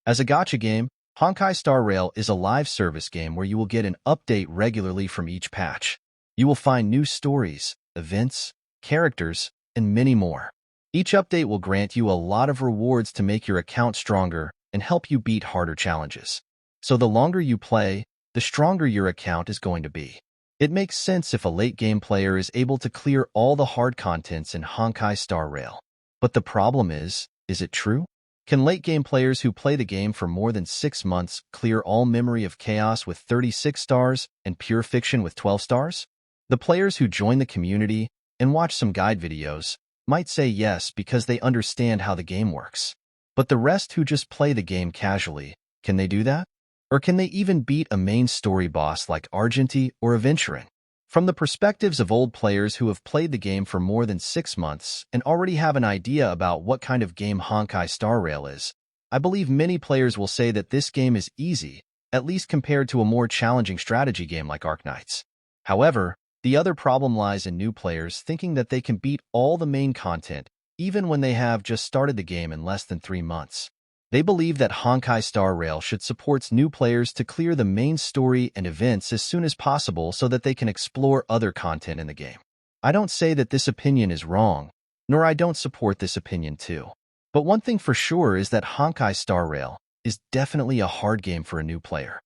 As a gacha game, Honkai Star Rail is a live service game where you will get an update regularly from each patch. You will find new stories, events, characters, and many more. Each update will grant you a lot of rewards to make your account stronger and help you beat harder challenges. So the longer you play, the stronger your account is going to be. It makes sense if a late-game player is able to clear all the hard contents in Honkai Star Rail. But the problem is it true? Can late-game players who play the game for more than 6 months clear all Memory of Chaos with 36 stars and Pure Fiction with 12 stars? The players who join the community and watch some guide videos might say yes because they understand how the game works. But the rest who just play the game casually, can they do that? Or can they even beat a main story boss like Argenti or Aventurine? From the perspectives of old players who have played the game for more than 6 months and already have an idea about what kind of game Honkai Star Rail is, I believe many players will say that this game is easy, at least compared to a more challenging strategy game like Arknights. However, the other problem lies in new players thinking that they can beat all the main content even when they have just started the game in less than 3 months. They believe that Honkai Star Rail should support new players to clear the main story and events as soon as possible so that they can explore other content in the game. I don't say that this opinion is wrong, nor I don't support this opinion too. But one thing for sure is that Honkai Star Rail is definitely a hard game for a new player.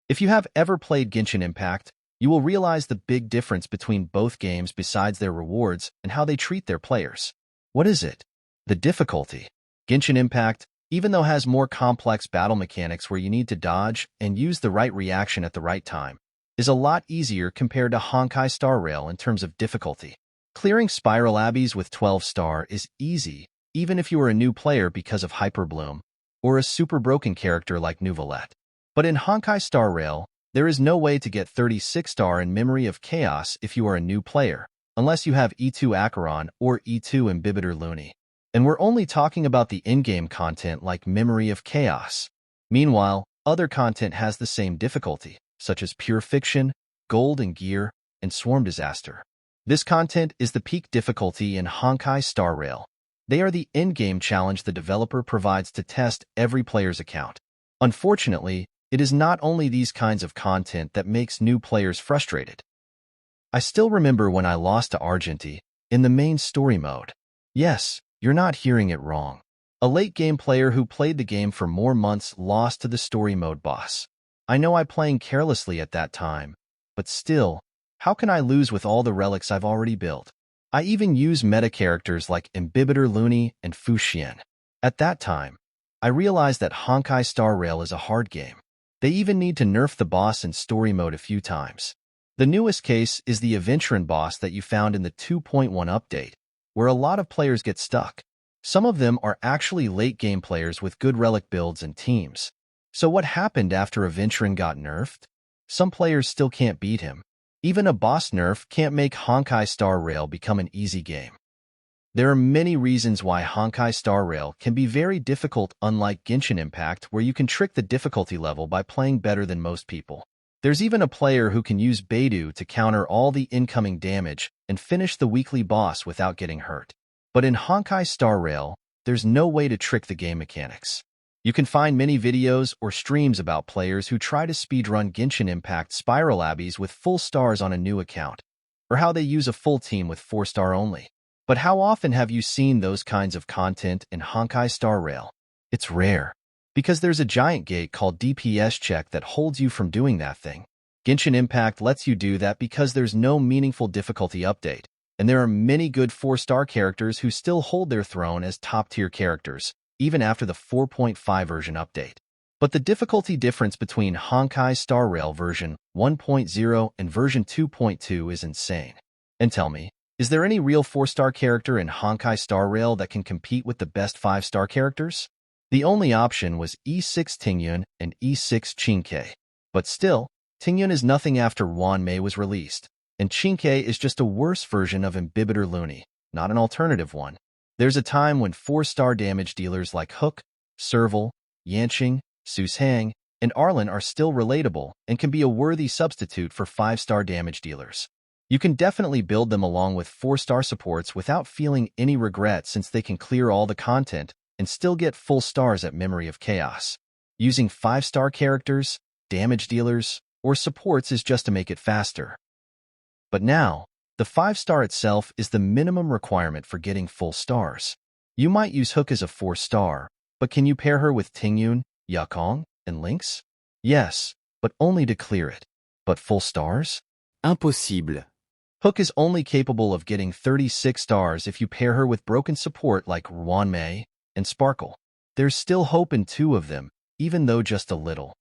If you have ever played Genshin Impact, you will realize the big difference between both games besides their rewards and how they treat their players. What is it? The difficulty. Genshin Impact, even though it has more complex battle mechanics where you need to dodge and use the right reaction at the right time, is a lot easier compared to Honkai Star Rail in terms of difficulty. Clearing Spiral Abbeys with 12 star is easy, even if you are a new player because of Hyper Bloom, or a super broken character like Nouvelette. But in Honkai Star Rail, there is no way to get 36 star in Memory of Chaos if you are a new player, unless you have E2 Acheron or E2 Imbibitor Luni. And we're only talking about the in-game content like Memory of Chaos. Meanwhile, other content has the same difficulty, such as Pure Fiction, Gold and Gear, and Swarm Disaster. This content is the peak difficulty in Honkai Star Rail. They are the in-game challenge the developer provides to test every player's account. Unfortunately, it is not only these kinds of content that makes new players frustrated. I still remember when I lost to Argenti in the main story mode. Yes, you're not hearing it wrong. A late-game player who played the game for more months lost to the story mode boss. I know I'm playing carelessly at that time, but still, how can I lose with all the relics I've already built? I even use meta characters like Imbibitor Luni and Fuxian. At that time, I realized that Honkai Star Rail is a hard game. They even need to nerf the boss in story mode a few times. The newest case is the Aventurine boss that you found in the 2.1 update, where a lot of players get stuck. Some of them are actually late-game players with good relic builds and teams. So what happened after Aventurine got nerfed? Some players still can't beat him. Even a boss nerf can't make Honkai Star Rail become an easy game. There are many reasons why Honkai Star Rail can be very difficult, unlike Genshin Impact, where you can trick the difficulty level by playing better than most people. There's even a player who can use Beidou to counter all the incoming damage and finish the weekly boss without getting hurt. But in Honkai Star Rail, there's no way to trick the game mechanics. You can find many videos or streams about players who try to speedrun Genshin Impact Spiral Abbeys with full stars on a new account, or how they use a full team with 4-star only. But how often have you seen those kinds of content in Honkai Star Rail? It's rare, because there's a giant gate called DPS check that holds you from doing that thing. Genshin Impact lets you do that because there's no meaningful difficulty update, and there are many good 4-star characters who still hold their throne as top-tier characters, even after the 4.5 version update. But the difficulty difference between Honkai Star Rail version 1.0 and version 2.2 is insane. And tell me, is there any real 4-star character in Honkai Star Rail that can compete with the best 5-star characters? The only option was E6 Tingyun and E6 Chinkei. But still, Tingyun is nothing after Wanmei was released, and Chinkei is just a worse version of Imbibitor Luni, not an alternative one. There's a time when 4-star damage dealers like Hook, Serval, Yanqing, Susang, and Arlan are still relatable and can be a worthy substitute for 5-star damage dealers. You can definitely build them along with 4-star supports without feeling any regret since they can clear all the content and still get full stars at Memory of Chaos. Using 5-star characters, damage dealers, or supports is just to make it faster. But now, the 5-star itself is the minimum requirement for getting full stars. You might use Hook as a 4-star, but can you pair her with Tingyun, Yakong, and Lynx? Yes, but only to clear it. But full stars? Impossible. Hook is only capable of getting 36 stars if you pair her with broken support like Ruanmei and Sparkle. There's still hope in 2 of them, even though just a little.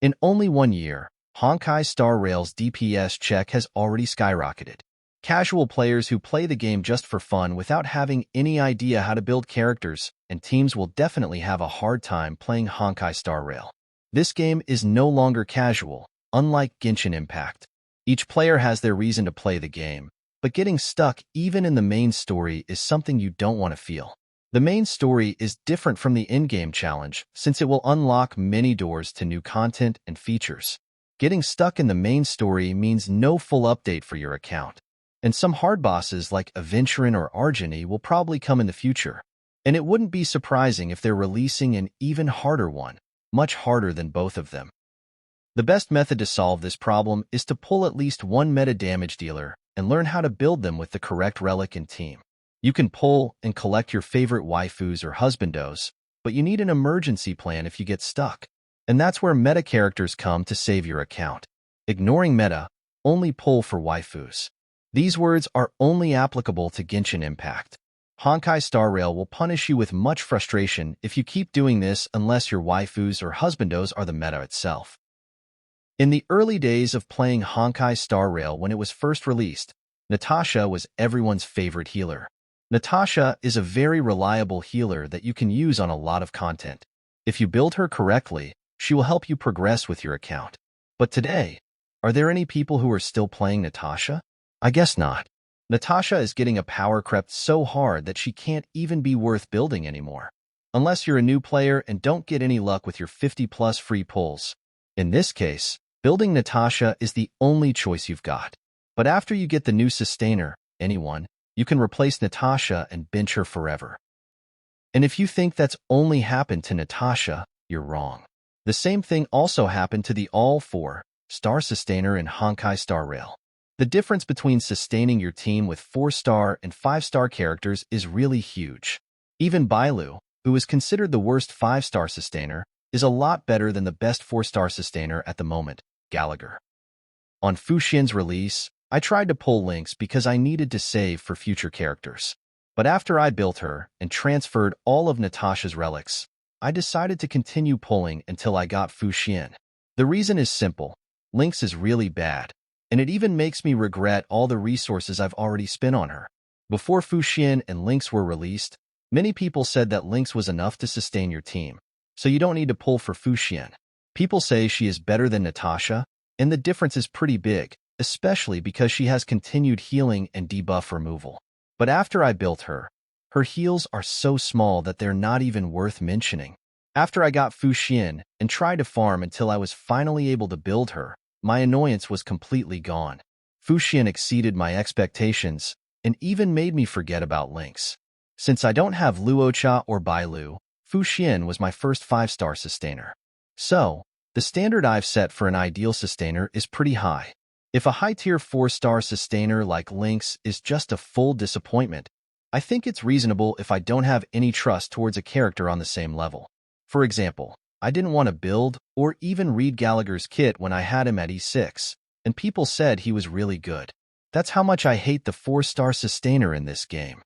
In only 1 year, Honkai Star Rail's DPS check has already skyrocketed. Casual players who play the game just for fun without having any idea how to build characters and teams will definitely have a hard time playing Honkai Star Rail. This game is no longer casual, unlike Genshin Impact. Each player has their reason to play the game, but getting stuck even in the main story is something you don't want to feel. The main story is different from the in-game challenge since it will unlock many doors to new content and features. Getting stuck in the main story means no full update for your account. And some hard bosses like Aventurine or Argenti will probably come in the future. And it wouldn't be surprising if they're releasing an even harder one, much harder than both of them. The best method to solve this problem is to pull at least one meta damage dealer and learn how to build them with the correct relic and team. You can pull and collect your favorite waifus or husbandos, but you need an emergency plan if you get stuck. And that's where meta characters come to save your account. Ignoring meta, only pull for waifus. These words are only applicable to Genshin Impact. Honkai Star Rail will punish you with much frustration if you keep doing this unless your waifus or husbandos are the meta itself. In the early days of playing Honkai Star Rail when it was first released, Natasha was everyone's favorite healer. Natasha is a very reliable healer that you can use on a lot of content. If you build her correctly, she will help you progress with your account. But today, are there any people who are still playing Natasha? I guess not. Natasha is getting a power crept so hard that she can't even be worth building anymore. Unless you're a new player and don't get any luck with your 50+ free pulls. In this case, building Natasha is the only choice you've got. But after you get the new sustainer, anyone, you can replace Natasha and bench her forever. And if you think that's only happened to Natasha, you're wrong. The same thing also happened to the all 4-star sustainer in Honkai Star Rail. The difference between sustaining your team with 4-star and 5-star characters is really huge. Even Bailu, who is considered the worst 5-star sustainer, is a lot better than the best 4-star sustainer at the moment, Gallagher. On Fuxian's release, I tried to pull Lynx because I needed to save for future characters. But after I built her and transferred all of Natasha's relics, I decided to continue pulling until I got Fuxian. The reason is simple. Lynx is really bad, and it even makes me regret all the resources I've already spent on her. Before Fuxian and Lynx were released, many people said that Lynx was enough to sustain your team, so you don't need to pull for Fuxian. People say she is better than Natasha, and the difference is pretty big, especially because she has continued healing and debuff removal. But after I built her, her heals are so small that they're not even worth mentioning. After I got Fuxian and tried to farm until I was finally able to build her, my annoyance was completely gone. Fuxian exceeded my expectations and even made me forget about Lynx. Since I don't have Luocha or Bailu, Fuxian was my first 5-star sustainer. So, the standard I've set for an ideal sustainer is pretty high. If a high-tier 4-star sustainer like Lynx is just a full disappointment, I think it's reasonable if I don't have any trust towards a character on the same level. For example, I didn't want to build or even read Gallagher's kit when I had him at E6, and people said he was really good. That's how much I hate the 4-star sustainer in this game.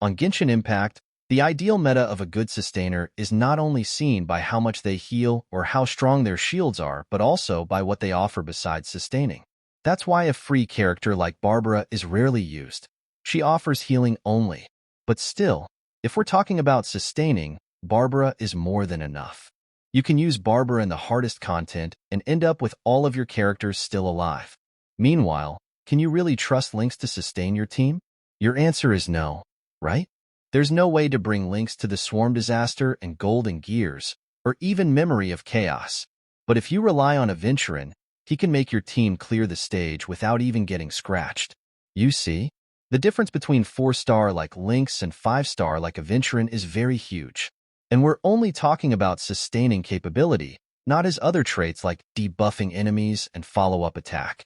On Genshin Impact, the ideal meta of a good sustainer is not only seen by how much they heal or how strong their shields are, but also by what they offer besides sustaining. That's why a free character like Barbara is rarely used. She offers healing only. But still, if we're talking about sustaining, Barbara is more than enough. You can use Barbara in the hardest content and end up with all of your characters still alive. Meanwhile, can you really trust Lynx to sustain your team? Your answer is no, right? There's no way to bring Lynx to the Swarm Disaster and Golden Gears, or even Memory of Chaos. But if you rely on Aventurine, he can make your team clear the stage without even getting scratched. You see? The difference between 4-star like Lynx and 5-star like Aventurine is very huge. And we're only talking about sustaining capability, not his other traits like debuffing enemies and follow-up attack.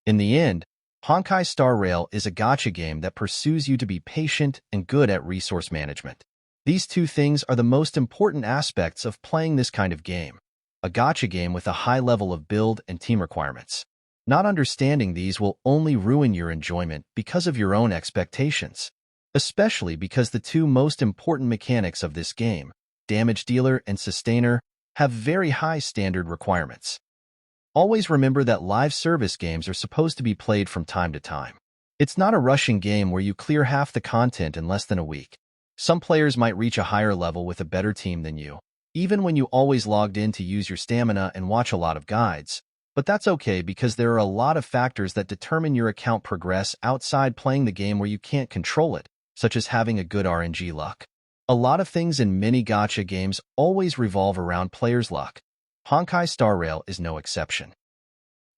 In the end, Honkai Star Rail is a gacha game that pursues you to be patient and good at resource management. These two things are the most important aspects of playing this kind of game, a gacha game with a high level of build and team requirements. Not understanding these will only ruin your enjoyment because of your own expectations, especially because the two most important mechanics of this game, damage dealer and sustainer, have very high standard requirements. Always remember that live service games are supposed to be played from time to time. It's not a rushing game where you clear half the content in less than a week. Some players might reach a higher level with a better team than you, even when you always logged in to use your stamina and watch a lot of guides. But that's okay because there are a lot of factors that determine your account progress outside playing the game where you can't control it, such as having a good RNG luck. A lot of things in many gacha games always revolve around players' luck. Honkai Star Rail is no exception.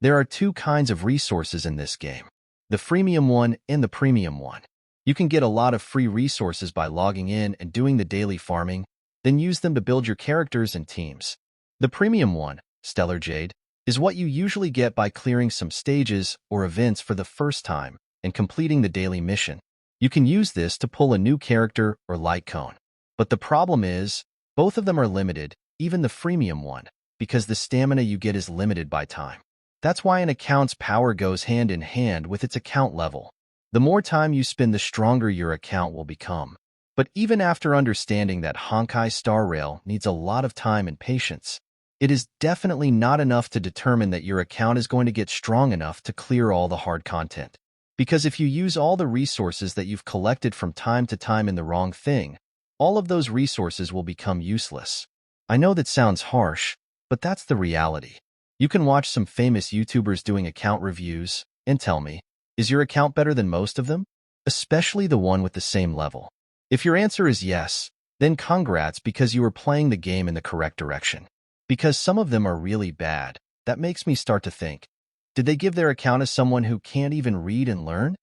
There are two kinds of resources in this game, the freemium one and the premium one. You can get a lot of free resources by logging in and doing the daily farming, then use them to build your characters and teams. The premium one, Stellar Jade, is what you usually get by clearing some stages or events for the first time and completing the daily mission. You can use this to pull a new character or light cone. But the problem is, both of them are limited, even the freemium one, because the stamina you get is limited by time. That's why an account's power goes hand in hand with its account level. The more time you spend, the stronger your account will become. But even after understanding that Honkai Star Rail needs a lot of time and patience, it is definitely not enough to determine that your account is going to get strong enough to clear all the hard content. Because if you use all the resources that you've collected from time to time in the wrong thing, all of those resources will become useless. I know that sounds harsh, but that's the reality. You can watch some famous YouTubers doing account reviews and tell me, is your account better than most of them? Especially the one with the same level. If your answer is yes, then congrats because you are playing the game in the correct direction. Because some of them are really bad, that makes me start to think, did they give their account as someone who can't even read and learn?